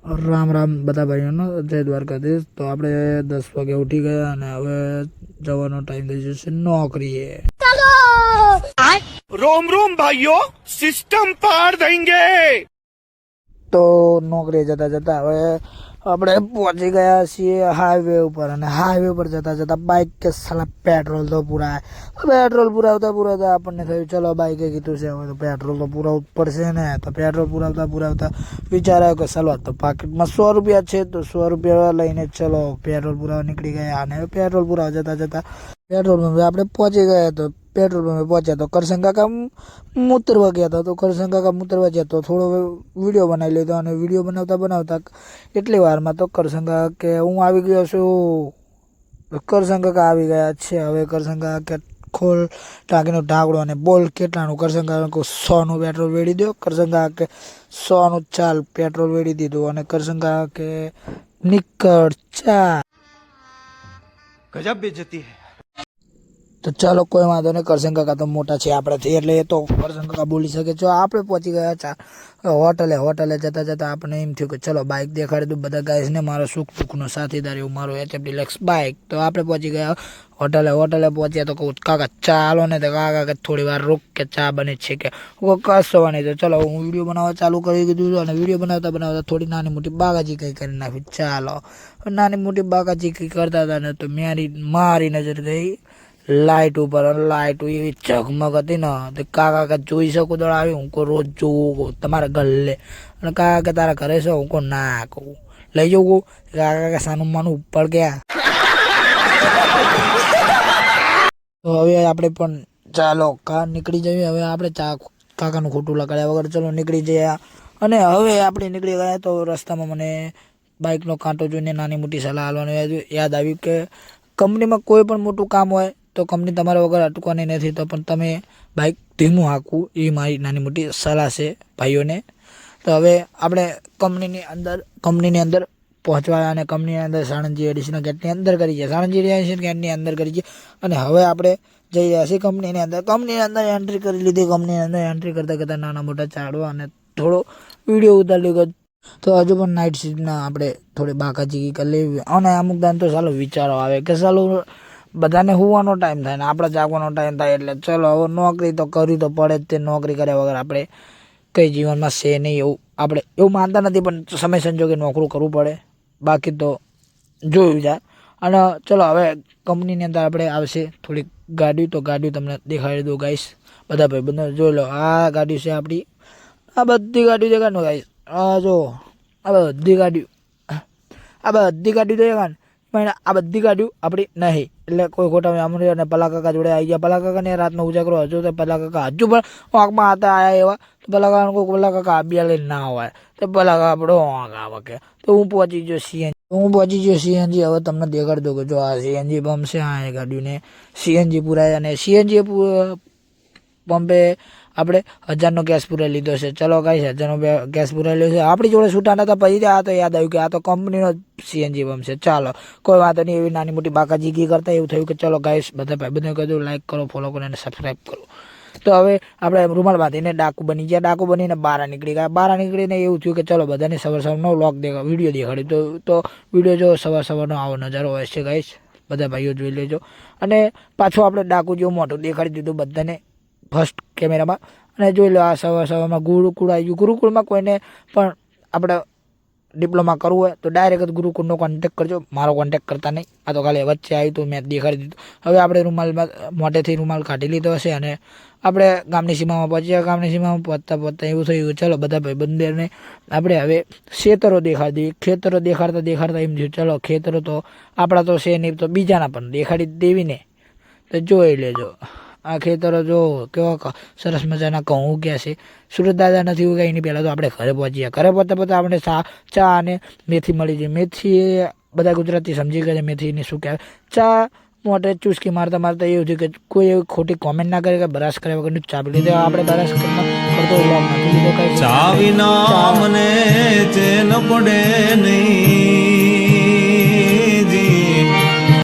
રામ રામ બધા ભાઈઓનો, જય દ્વારકાધીશ। તો આપણે 10 વાગે ઉઠી ગયા અને હવે જવાનો ટાઈમ થઈ જશે નોકરીએ। रोम रोम भाइयों, सिस्टम पार देंगे। તો નોકરીએ જતા જતા હવે આપણે પહોંચી ગયા છીએ હાઈવે ઉપર, અને હાઈવે ઉપર જતા જતા બાઇક કે સાલા પેટ્રોલ તો પેટ્રોલ પુરાવતા આપણને થયું ચલો બાઇકે કીધું છે હવે તો પેટ્રોલ તો પુરાવવું પડશે ને। તો પેટ્રોલ પુરાવતા વિચાર આવ્યો કે ચાલો તો પાકીટમાં 100 રૂપિયા છે તો 100 રૂપિયા લઈને ચલો પેટ્રોલ પુરાવા નીકળી ગયા। અને પેટ્રોલ પુરાવા જતા પેટ્રોલ પંપે આપણે પહોંચી ગયા। તો પેટ્રોલ પંપે પહોંચ્યા તો કરશન કાકા મૂતરવા ગયા હતા। તો કરશન કાકા મૂતરવા ગયા તો થોડો વિડીયો બનાવી લીધો, અને વિડીયો બનાવતા એટલી વારમાં તો કરશન કાકા કે હું આવી ગયો છું। કરશન કાકા આવી ગયા છે। હવે કરશન કાકા કે ખોલ ટાંકીનો ઢાંકણો અને બોલ કેટલાનું। કરશન કાકા 100નું પેટ્રોલ વેડી દો। કરશન કાકા કે 100નું ચાલ પેટ્રોલ વેડી દીધું, અને કરશન કાકા કે નીકળ ચાલ। गजब बेइज्जती है। તો ચાલો કોઈ વાંધો નહીં, કરશન કાકા તો મોટા છે આપણાથી, એટલે એ તો કરશન કાકા બોલી શકે। જો આપણે પહોંચી ગયા હોટલે જતા આપણે એમ થયું કે ચલો બાઇક દેખાડી દઉં બધા ગાઈસને, મારો સુખ દુઃખનો સાથીદાર એવું મારું HF ડિલક્સ બાઇક। તો આપણે પહોંચી ગયા હોટલે પહોંચ્યા તો કહું કાકા ચાલો ને, તો કાકા કે થોડી વાર રૂક કે ચા બને છે કે કશો નહીં। તો ચલો હું વિડીયો બનાવવા ચાલુ કરી દીધું, અને વિડીયો બનાવતા થોડી નાની મોટી બાગાજી કંઈ કરી નાખી। ચાલો નાની મોટી બાગાજી કંઈ કરતા હતા ને, તો મારી નજર ગઈ લાઇટ ઉપર, અને લાઇટ એવી ઝગમગ હતી ને તે કાકા કે જોઈ શકું તો આવી હું કો રોજ જોઉં તમારા ગલ્લે, અને કાકા કે તારા ઘરે છે હું કો ના કહું લઈ જવું કહું। કાકા કે સાનું માનું ઉપર ગયા। તો હવે આપણે પણ ચાલો કાર નીકળી જઈએ। હવે આપણે કાકાનું ખોટું લગાડ્યા વગર ચલો નીકળી જઈએ। અને હવે આપણે નીકળી ગયા તો રસ્તામાં મને બાઇકનો કાંટો જોઈને નાની મોટી સલાહ આપવાનું યાદ આવ્યું કે કંપનીમાં કોઈ પણ મોટું કામ હોય તો કંપની તમારા વગર અટકવાની નથી, તો પણ તમે બાઇક ધીમું હાંકવું એ મારી નાની મોટી સલાહ છે ભાઈઓને। તો હવે આપણે કંપનીની અંદર પહોંચવા, અને કંપનીની અંદર સાણંદજી એડિશનલ ગેટની અંદર કરી છે, સાણંદજી એડિશનલ ગેટની અંદર કરી છે। અને હવે આપણે જઈ રહ્યા છીએ કંપનીની અંદર એન્ટ્રી કરી લીધી। કંપનીની અંદર એન્ટ્રી કરતા નાના મોટા ચાડવા અને થોડો વિડીયો ઉતારી લીધો। તો હજુ પણ નાઇટ શિફ્ટના આપણે થોડી બાકાચીકી કરી લેવી, અને અમુક દાન તો ચાલો વિચારો આવે કે ચાલો બધાને હોવાનો ટાઈમ થાય ને આપણે જાગવાનો ટાઈમ થાય, એટલે ચલો હવે નોકરી તો કરવી તો પડે જ। તે નોકરી કર્યા વગર આપણે કંઈ જીવનમાં છે નહીં એવું આપણે એવું માનતા નથી, પણ સમય સંજોગે નોકરી કરવું પડે, બાકી તો જોયું જાય। અને ચલો હવે કંપનીની અંદર આપણે આવશે થોડીક ગાડી, તો ગાડી તમને દેખાડી દઉં ગાઈશ, બધા ભાઈ બધા જોઈ લો। આ ગાડી છે આપણી, આ બધી ગાડી દેખાડો ગાઈશ, જો આ બધી ગાડીઓ તો દેખાડ, પણ આ બધી ગાડીઓ આપણી નહીં, એટલે કોઈ ખોટા અમરી અને પલા કાકા જોડે આવી ગયા। પલા કાકાને રાતનો ઉજાગરો હજુ તો પલા કાકા હજુ પણ વાંકમાં હતા આયા એવા, તો પલા કાકા આબ્યા લઈને ના હોય તો પલા કાકા આપણો વાંક આવે કે। તો હું પહોંચી ગયો CNG। હવે તમને દેખાડી દઉં કે જો આ CNG પંપ છે, આ એ ગાડીઓને CNG પુરાય, અને CNG પંપે આપણે 1000નો ગેસ પુરાઈ લીધો છે। ચલો ગાઈસ 1000નો ગેસ પુરાઈ લીધો છે, આપણી જોડે છૂટા નતા, પછી આ તો યાદ આવ્યું કે આ તો કંપનીનો CNG પંપ છે। ચાલો કોઈ વાંધો નહીં, એવી નાની મોટી બાકાજીકી કરતા એવું થયું કે ચલો ગાઈસ બધા ભાઈ બધાને કહ્યું લાઈક કરો, ફોલો કરો અને સબસ્ક્રાઈબ કરો। તો હવે આપણે રૂમાલ બાંધીને ડાકુ બની ગયા, ડાકુ બનીને બહાર નીકળી ગયા। બહાર નીકળીને એવું થયું કે ચલો બધાને સવારનો વિડીયો દેખાડ્યો, તો વિડીયો જો સવારનો આવો નજારો હોય છે ગાઈસ, બધા ભાઈઓ જોઈ લેજો। અને પાછું આપણે ડાકુ જેવું મોટું દેખાડી દીધું બધાને ફર્સ્ટ કેમેરામાં, અને જોઈ લો આ સવારમાં ગુરુકુળ આવી ગયું। ગુરુકુળમાં કોઈને પણ આપણે ડિપ્લોમા કરવું હોય તો ડાયરેક્ટ જ ગુરુકુળનો કોન્ટેક્ટ કરજો, મારો કોન્ટેક્ટ કરતા નહીં, આ તો ખાલી વચ્ચે આવ્યું તો મેં દેખાડી દીધું। હવે આપણે મોટેથી રૂમાલ કાઢી લીધો હશે, અને આપણે ગામની સીમામાં પહોંચ્યા। ગામની સીમામાં પહોંચતા એવું થયું ચલો બધા ભાઈ બંને આપણે હવે ખેતરો દેખાડી દઈએ। ખેતરો દેખાડતા એમ થયું ચલો ખેતરો તો આપણા તો છે નહીં, તો બીજાના પણ દેખાડી દેવી ને, તો જોઈ લેજો આ ખેતરો જો કેવા સરસ મજાના ઘઉં ઉગ્યા છે। સુરત દાદા નથી ઉગ્યા એની પહેલાં તો આપણે ઘરે પહોંચતા આપણે ચા અને મેથી મળી જાય। મેથી બધા ગુજરાતી સમજી ગયા મેથીને શું કહેવાય। ચા મોટે ચૂસકી મારતા એવું થયું કે કોઈ એવી ખોટી કોમેન્ટ ના કરે કે બ્રશ કર્યા વગરનું ચા પી લીધો। આપણે બ્રશ કરતો ચા વિના મને ચેન પડે નહીં।